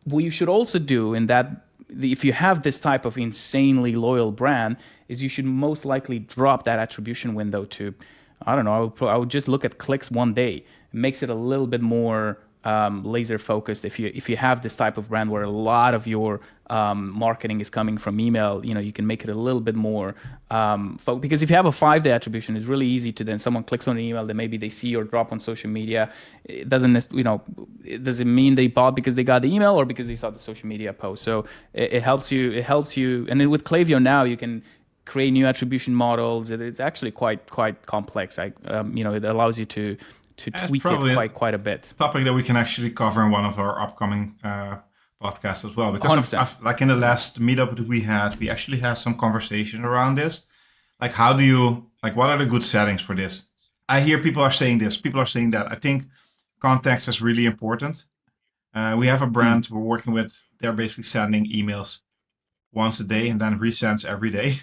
what you should also do in that, if you have this type of insanely loyal brand, is you should most likely drop that attribution window to, I don't know, I would just look at clicks one day. It makes it a little bit more laser focused. If you have this type of brand where a lot of your marketing is coming from email, you can make it a little bit more because if you have a 5-day attribution, it's really easy to then someone clicks on an email that maybe they see or drop on social media. It doesn't does it mean they bought because they got the email or because they saw the social media post? So it helps you. And then with Klaviyo now you can create new attribution models. It's actually quite complex. It allows you to tweak it quite a bit. Topic that we can actually cover in one of our upcoming podcasts as well. Because like in the last meetup that we had, we actually had some conversation around this. Like, what are the good settings for this? I hear people are saying this, people are saying that. I think context is really important. We have a brand we're working with. They're basically sending emails once a day and then resends every day,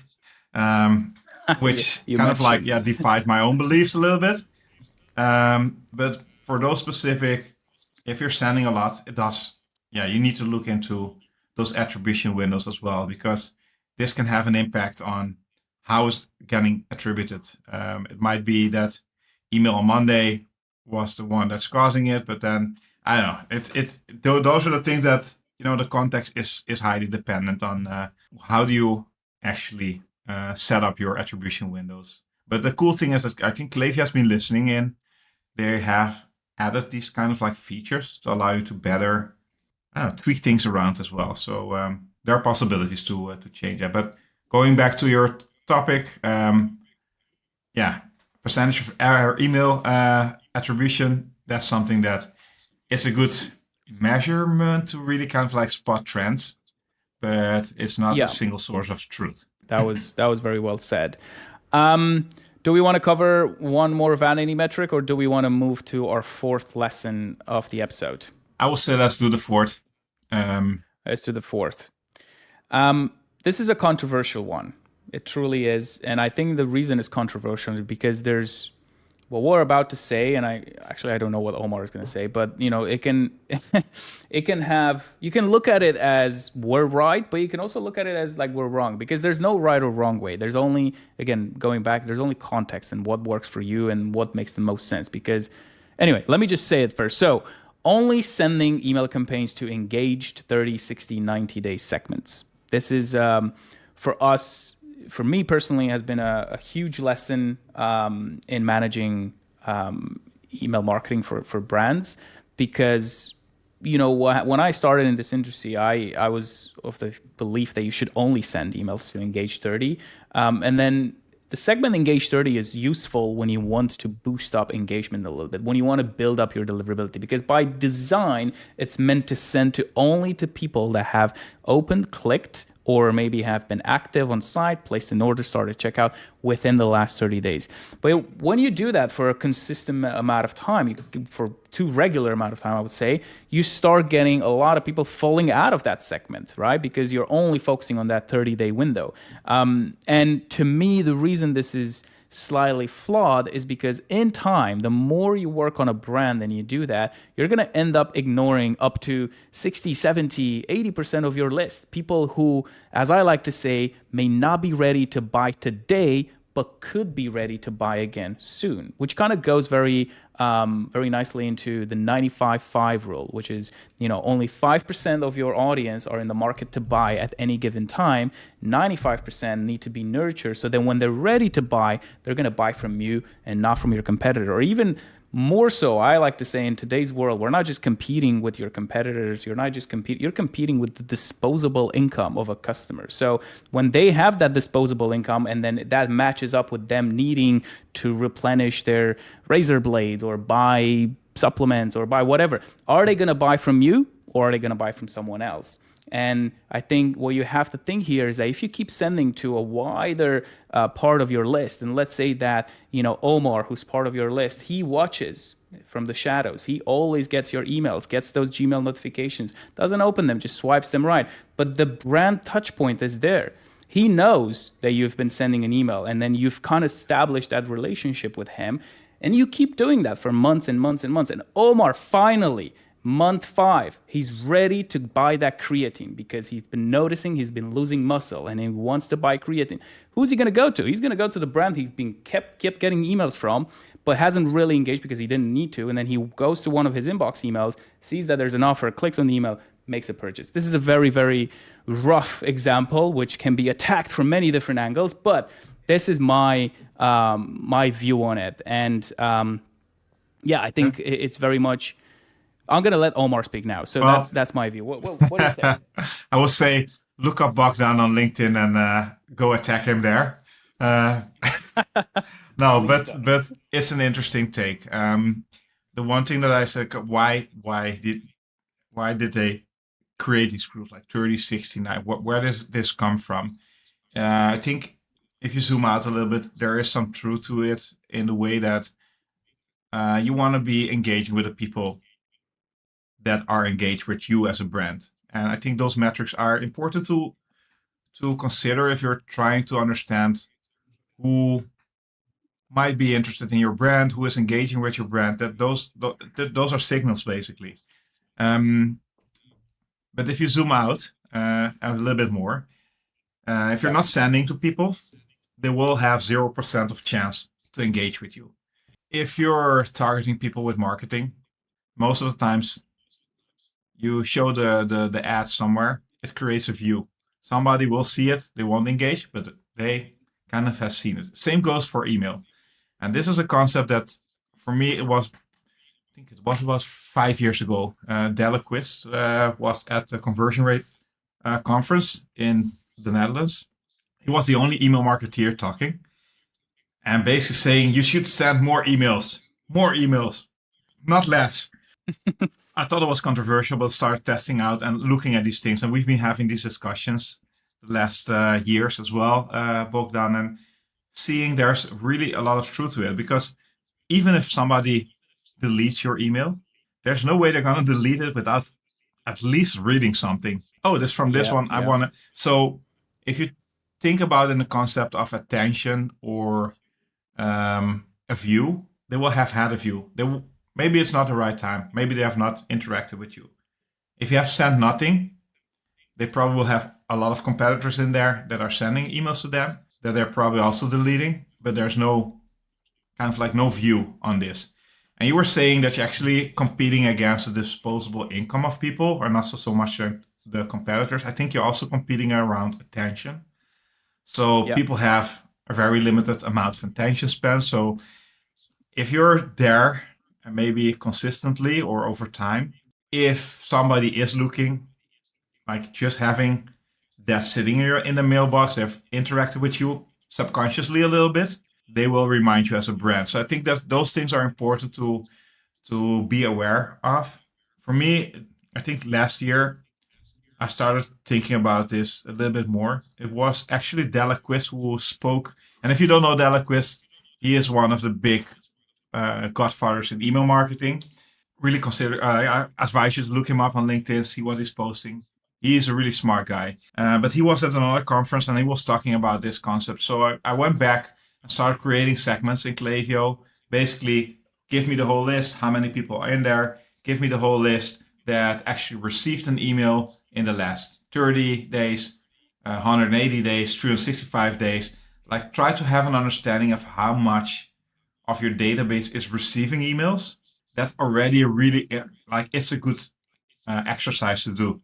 which defied my own beliefs a little bit. But for those specific, if you're sending a lot, you need to look into those attribution windows as well, because this can have an impact on how it's getting attributed. It might be that email on Monday was the one that's causing it, but then I don't know. Those are the things that, the context is highly dependent on how do you actually set up your attribution windows. But the cool thing is that I think Klaviyo has been listening in. They have added these kind of like features to allow you to better tweak things around as well. So there are possibilities to change that. But going back to your topic, percentage of email attribution, that's something that it's a good measurement to really kind of like spot trends, but it's not a single source of truth. That was very well said. Do we want to cover one more vanity metric, or do we want to move to our fourth lesson of the episode? I will say let's do the fourth. Let's do the fourth. This is a controversial one. It truly is. And I think the reason it's controversial is because there's what we're about to say, and I don't know what Omar is going to say, but it can you can look at it as we're right, but you can also look at it as like we're wrong, because there's no right or wrong way. There's only, again, going back, there's only context and what works for you and what makes the most sense. Because anyway, let me just say it first. So only sending email campaigns to engaged 30, 60, 90-day segments. This is for us. For me personally, has been a huge lesson in managing email marketing for brands, because when I started in this industry, I was of the belief that you should only send emails to engage 30, and then the segment engage 30 is useful when you want to boost up engagement a little bit, when you want to build up your deliverability, because by design it's meant to send only to people that have opened, clicked, or maybe have been active on site, placed an order, started checkout within the last 30 days. But when you do that for a consistent amount of time, for too regular amount of time, I would say, you start getting a lot of people falling out of that segment, right? Because you're only focusing on that 30-day window. And to me, the reason this is slightly flawed is because in time, the more you work on a brand and you do that, you're going to end up ignoring up to 60, 70, 80% of your list. People who, as I like to say, may not be ready to buy today, but could be ready to buy again soon, which kind of goes very nicely into the 95-5 rule, which is, only 5% of your audience are in the market to buy at any given time. 95% need to be nurtured. So then when they're ready to buy, they're going to buy from you and not from your competitor. Or even more so, I like to say, in today's world, we're not just competing with your competitors. You're not just you're competing with the disposable income of a customer. So when they have that disposable income, and then that matches up with them needing to replenish their razor blades or buy supplements or buy whatever, are they going to buy from you or are they going to buy from someone else? And I think what you have to think here is that if you keep sending to a wider part of your list, and let's say that, Omar, who's part of your list, he watches from the shadows. He always gets your emails, gets those Gmail notifications, doesn't open them, just swipes them right. But the brand touch point is there. He knows that you've been sending an email, and then you've kind of established that relationship with him. And you keep doing that for months and months and months. And Omar finally Month 5, he's ready to buy that creatine because he's been noticing he's been losing muscle and he wants to buy creatine. Who's he going to go to? He's going to go to the brand he's been kept getting emails from, but hasn't really engaged because he didn't need to. And then he goes to one of his inbox emails, sees that there's an offer, clicks on the email, makes a purchase. This is a very, very rough example, which can be attacked from many different angles, but this is my my view on it. And yeah, I think it's very much. I'm going to let Omar speak now. So Well, that's my view. What do you say? I will say look up Bogdan on LinkedIn and go attack him there. Uh, no, Please but don't. it's an interesting take. The one thing that I said, why did they create these groups like 30, 69? Where does this come from? I think if you zoom out a little bit, there is some truth to it in the way that you want to be engaging with the people that are engaged with you as a brand. And I think those metrics are important to consider if you're trying to understand who might be interested in your brand, who is engaging with your brand. That those are signals basically. Um, but if you zoom out a little bit more, if you're Yeah. not sending to people, they will have 0% of chance to engage with you. If you're targeting people with marketing, most of the times you show the ad somewhere, it creates a view. Somebody will see it, they won't engage, but they kind of have seen it. Same goes for email. And this is a concept that for me, I think it was about 5 years ago. Delaquist was at the conversion rate conference in the Netherlands. He was the only email marketeer talking and basically saying you should send more emails, not less. I thought it was controversial, but started testing out and looking at these things. And we've been having these discussions the last years as well, Bogdan, and seeing there's really a lot of truth to it. Because even if somebody deletes your email, there's no way they're going to delete it without at least reading something. Oh, this from this Yeah. one. I Yeah. want to. So if you think about it in the concept of attention or a view, they will have had a view. Maybe it's not the right time. Maybe they have not interacted with you. If you have sent nothing, they probably will have a lot of competitors in there that are sending emails to them that they're probably also deleting, but there's no kind of like no view on this. And you were saying that you're actually competing against the disposable income of people, or not so much the competitors. I think you're also competing around attention. So Yeah. people have a very limited amount of attention span. So if you're there and maybe consistently or over time, if somebody is looking, like just having that sitting here in the mailbox, they've interacted with you subconsciously a little bit, they will remind you as a brand. So I think that those things are important to be aware of. For me, I think last year I started thinking about this a little bit more. It was actually Delaquist who spoke. And if you don't know Delaquist, he is one of the big godfathers in email marketing. Really consider, I advise you to look him up on LinkedIn, see what he's posting. He is a really smart guy. But he was at another conference and he was talking about this concept. So I went back and started creating segments in Klaviyo. Basically, give me the whole list, how many people are in there. Give me the whole list that actually received an email in the last 30 days, 180 days, 365 days. Like try to have an understanding of how much of your database is receiving emails. That's already a really, like it's a good exercise to do.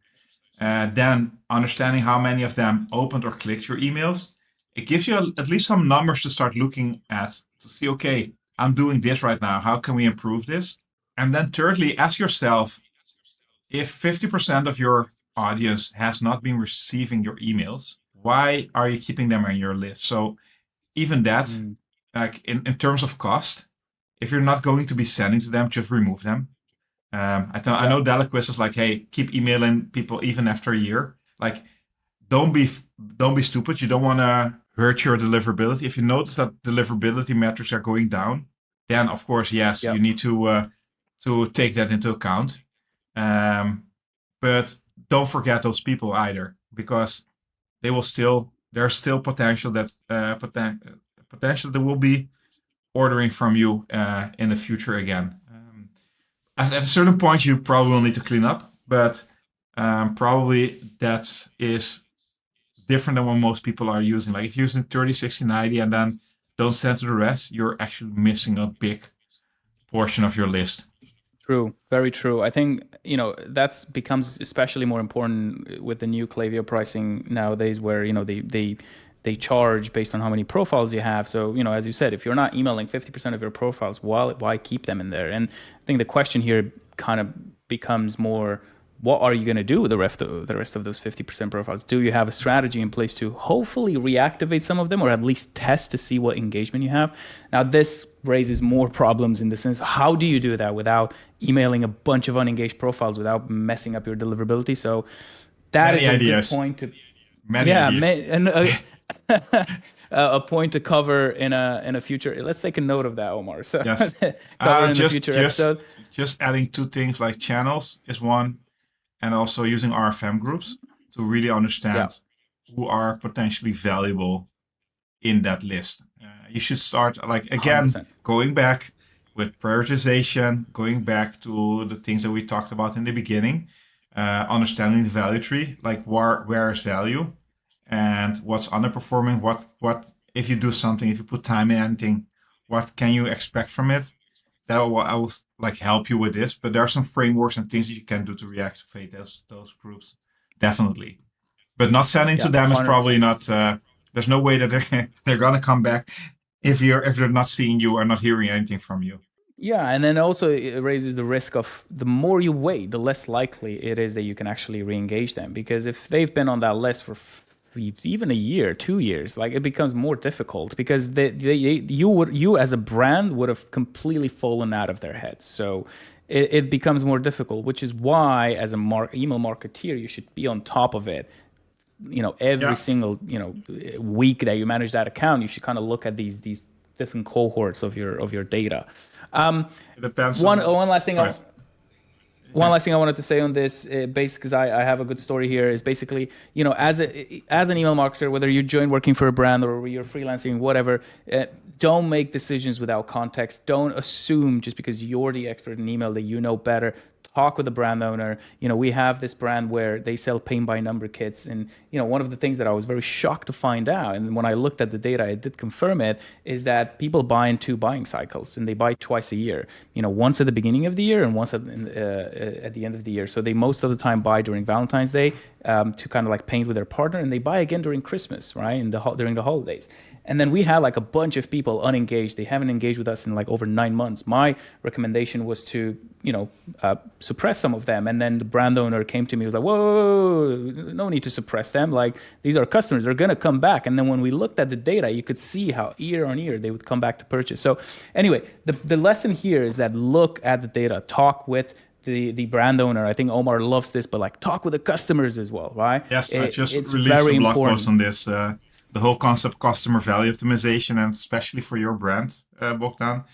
Then understanding how many of them opened or clicked your emails. It gives you at least some numbers to start looking at to see, okay, I'm doing this right now. How can we improve this? And then thirdly, ask yourself, if 50% of your audience has not been receiving your emails, why are you keeping them on your list? So even that, Mm. like in terms of cost, if you're not going to be sending to them, just remove them. I Yeah. know Delaquist is like, hey, keep emailing people even after a year. Like, don't be don't be stupid. You don't want to hurt your deliverability. If you notice that deliverability metrics are going down, then of course, yes, Yeah. you need to take that into account. Um, but don't forget those people either, because they will still there's still potential that potential that will be ordering from you in the future again. at a certain point, you probably will need to clean up, but probably that is different than what most people are using. Like if you're using 30, 60, 90 and then don't send to the rest, you're actually missing a big portion of your list. True, very true. I think, that's becomes especially more important with the new Klaviyo pricing nowadays, where, they charge based on how many profiles you have. So, as you said, if you're not emailing 50% of your profiles, why keep them in there? And I think the question here kind of becomes more, what are you going to do with the rest of those 50% profiles? Do you have a strategy in place to hopefully reactivate some of them, or at least test to see what engagement you have? Now, this raises more problems in the sense, how do you do that without emailing a bunch of unengaged profiles without messing up your deliverability? So that Many is a good ideas. point to, Many yeah, ideas. and a point to cover in a future. Let's take a note of that, Omar. So Yes. cover in a Just future episode. just adding two things like channels is one, and also using RFM groups to really Yeah, understand who are potentially valuable in that list. You should start like again 100%. going back with prioritization, going back to the things that we talked about in the beginning, understanding the value tree, like where is value and what's underperforming. What if you do something, if you put time in anything, what can you expect from it? That will I will like help you with this. But there are some frameworks and things that you can do to reactivate those groups, definitely. But not sending to Yeah, them is probably 100%. not. There's no way that they're they're gonna come back if they're not seeing you or not hearing anything from you. Yeah, and then also it raises the risk of, the more you wait, the less likely it is that you can actually re-engage them. Because if they've been on that list for even a year, 2 years, like, it becomes more difficult, because you as a brand would have completely fallen out of their heads. So it becomes more difficult, which is why, as a email marketeer, you should be on top of it. Every Yeah, single week that you manage that account, you should kind of look at these different cohorts of your data. it depends one on. one last thing I Right. one last thing I wanted to say on this, base, because I have a good story here, is basically, as an email marketer, whether you join working for a brand or you're freelancing, whatever, don't make decisions without context. Don't assume just because you're the expert in email that you know better. Talk with the brand owner. We have this brand where they sell paint by number kits, and one of the things that I was very shocked to find out, and when I looked at the data, I did confirm it, is that people buy in two buying cycles, and they buy twice a year. Once at the beginning of the year and once at the end of the year. So they most of the time buy during Valentine's Day, to kind of like paint with their partner, and they buy again during Christmas, right? During the holidays. And then we had like a bunch of people unengaged. They haven't engaged with us in like over 9 months. My recommendation was to, suppress some of them. And then the brand owner came to me, was like, whoa, no need to suppress them. Like, these are customers, they're going to come back. And then when we looked at the data, you could see how year on year they would come back to purchase. So anyway, the lesson here is that look at the data, talk with the brand owner. I think Omar loves this, but like, talk with the customers as well, right? Yes, I just It's released a very blog post important. on this. The whole concept customer value optimization, and especially for your brand, Bogdan,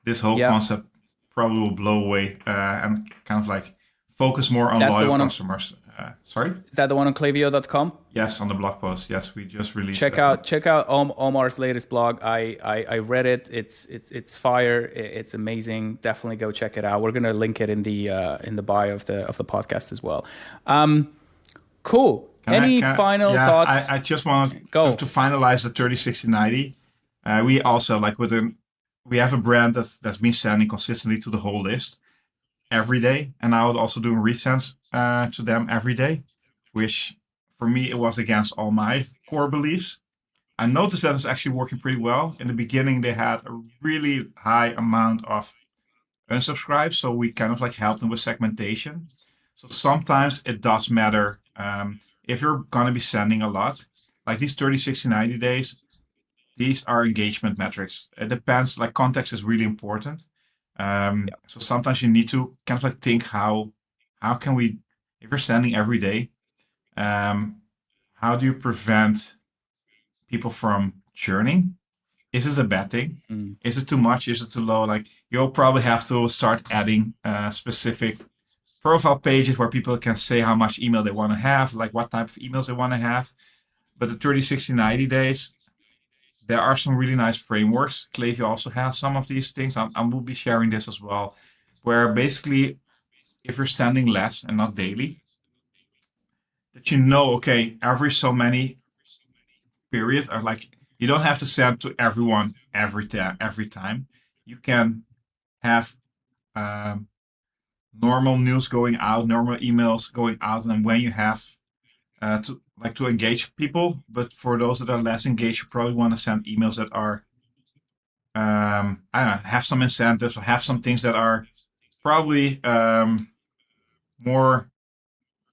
this whole Yeah. concept probably will blow away and kind of like focus more on That's the loyal one on customers. Sorry? Is that the one on Klaviyo.com? Yes, on the blog post. Yes, we just released Check that one. out Omar's latest blog. I read it. It's fire. It's amazing. Definitely go check it out. We're gonna link it in the bio of the podcast as well. Cool. Any final Yeah, thoughts? I just wanted Go. to finalize the 30, 60, 90. We also like we have a brand that's been sending consistently to the whole list every day, and I would also do resends to them every day, which for me it was against all my core beliefs. I noticed that it's actually working pretty well. In the beginning, they had a really high amount of unsubscribes, so we kind of like helped them with segmentation. So sometimes it does matter if you're gonna be sending a lot, like these 30, 60, 90 days. These are engagement metrics. It depends. Like context is really important. Yeah. So sometimes you need to kind of like think how can we, if you're sending every day, um, how do you prevent people from churning? Is this a bad thing? Mm. Is it too much? Is it too low? Like you'll probably have to start adding specific profile pages where people can say how much email they want to have, like what type of emails they want to have. But the 30, 60, 90 days, there are some really nice frameworks. Klaviyo also has some of these things. I will be sharing this as well. where basically if you're sending less and not daily, that you know, okay, every so many period, or like you don't have to send to everyone every time. You can have um, normal news going out, normal emails going out, and when you have to engage people. But for those that are less engaged, you probably want to send emails that are I don't know, have some incentives or have some things that are probably more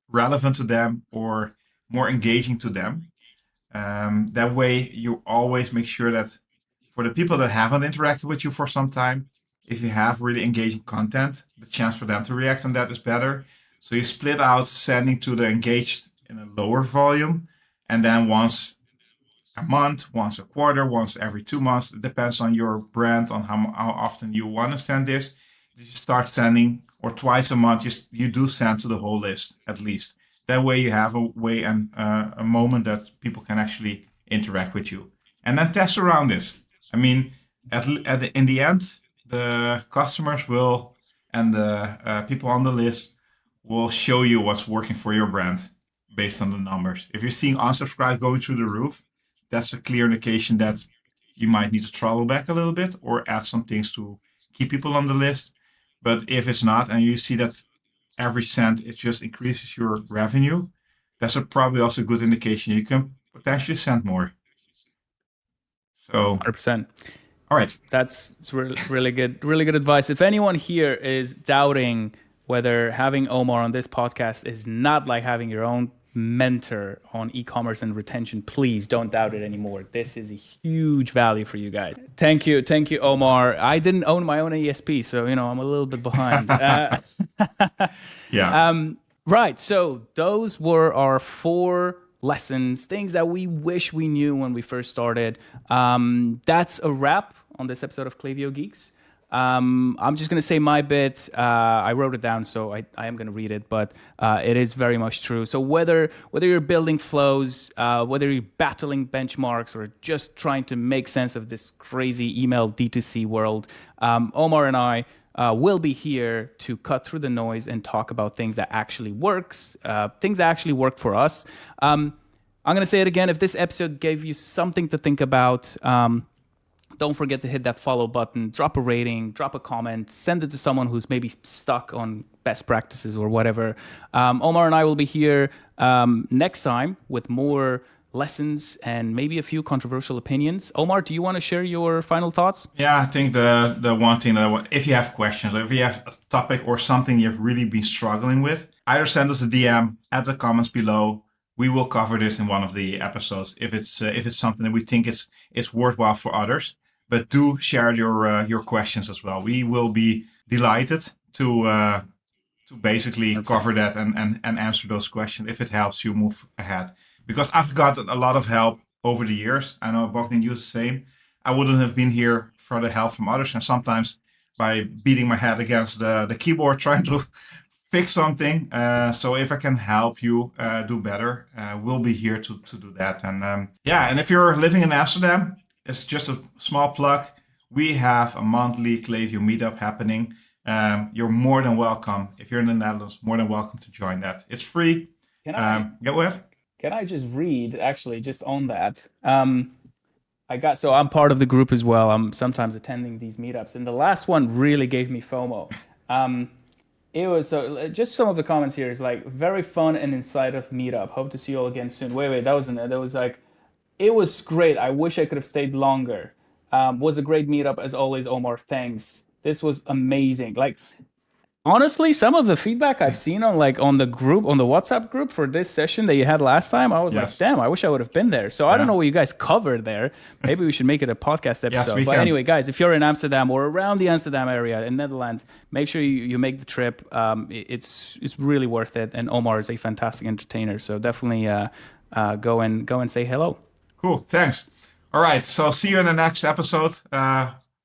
relevant to them or more engaging to them. That way, you always make sure that for the people that haven't interacted with you for some time, if you have really engaging content, the chance for them to react on that is better. So you split out sending to the engaged in a lower volume, and then once a month, once a quarter, once every 2 months. It depends on your brand, on how often you want to send this. You start sending, or twice a month, you do send to the whole list at least. That way you have a way and a moment that people can actually interact with you. And then test around this. I mean, in the end, the customers will, and the people on the list will show you what's working for your brand based on the numbers. If you're seeing unsubscribe going through the roof, that's a clear indication that you might need to throttle back a little bit or add some things to keep people on the list. But if it's not, and you see that every cent it just increases your revenue, that's probably also a good indication you can potentially send more. So, 100%. all right. That's really good advice. If anyone here is doubting whether having Omar on this podcast is not like having your own mentor on e-commerce and retention, please don't doubt it anymore. This is a huge value for you guys. Thank you, Omar. I didn't own my own ESP, so I'm a little bit behind. Yeah. Right. So those were our 4 lessons, things that we wish we knew when we first started. That's a wrap on this episode of Klaviyo Geeks. I'm just going to say my bit. I wrote it down, so I am going to read it, but it is very much true. So whether you're building flows, whether you're battling benchmarks, or just trying to make sense of this crazy email D2C world, Omar and I will be here to cut through the noise and talk about things that actually works, things that actually work for us. I'm going to say it again. If this episode gave you something to think about, don't forget to hit that follow button, drop a rating, drop a comment, send it to someone who's maybe stuck on best practices or whatever. Omar and I will be here next time with more lessons and maybe a few controversial opinions. Omar, do you want to share your final thoughts? Yeah, I think the one thing that if you have questions, or if you have a topic or something you've really been struggling with, either send us a DM at the comments below. We will cover this in one of the episodes if it's something that we think is worthwhile for others. But do share your questions as well. We will be delighted to basically 100%. cover that and answer those questions if it helps you move ahead. Because I've gotten a lot of help over the years. I know Bogdan used the same. I wouldn't have been here for the help from others, and sometimes by beating my head against the keyboard trying to fix something. So if I can help you do better, we'll be here to do that. And and if you're living in Amsterdam, it's just a small plug. We have a monthly Klaviyo meetup happening. You're more than welcome. If you're in the Netherlands, more than welcome to join that. It's free. Go ahead. Can I just read, actually, just on that? So I'm part of the group as well. I'm sometimes attending these meetups, and the last one really gave me FOMO. It was just some of the comments here is like very fun and insightful meetup. Hope to see you all again soon. Wait, that wasn't it. That was like, it was great. I wish I could have stayed longer. Was a great meetup as always, Omar. Thanks. This was amazing. Like, honestly, some of the feedback I've seen on the group, on the WhatsApp group for this session that you had last time, I was like, damn, I wish I would have been there. So I don't know what you guys covered there. Maybe we should make it a podcast episode. But anyway, guys, if you're in Amsterdam or around the Amsterdam area in Netherlands, make sure you make the trip. It's really worth it. And Omar is a fantastic entertainer. So definitely go and say hello. Cool. Thanks. All right. So see you in the next episode.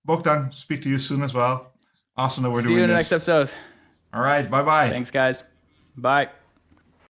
Bogdan, speak to you soon as well. Awesome that we're doing this. See you in the next episode. All right. Bye-bye. Thanks, guys. Bye.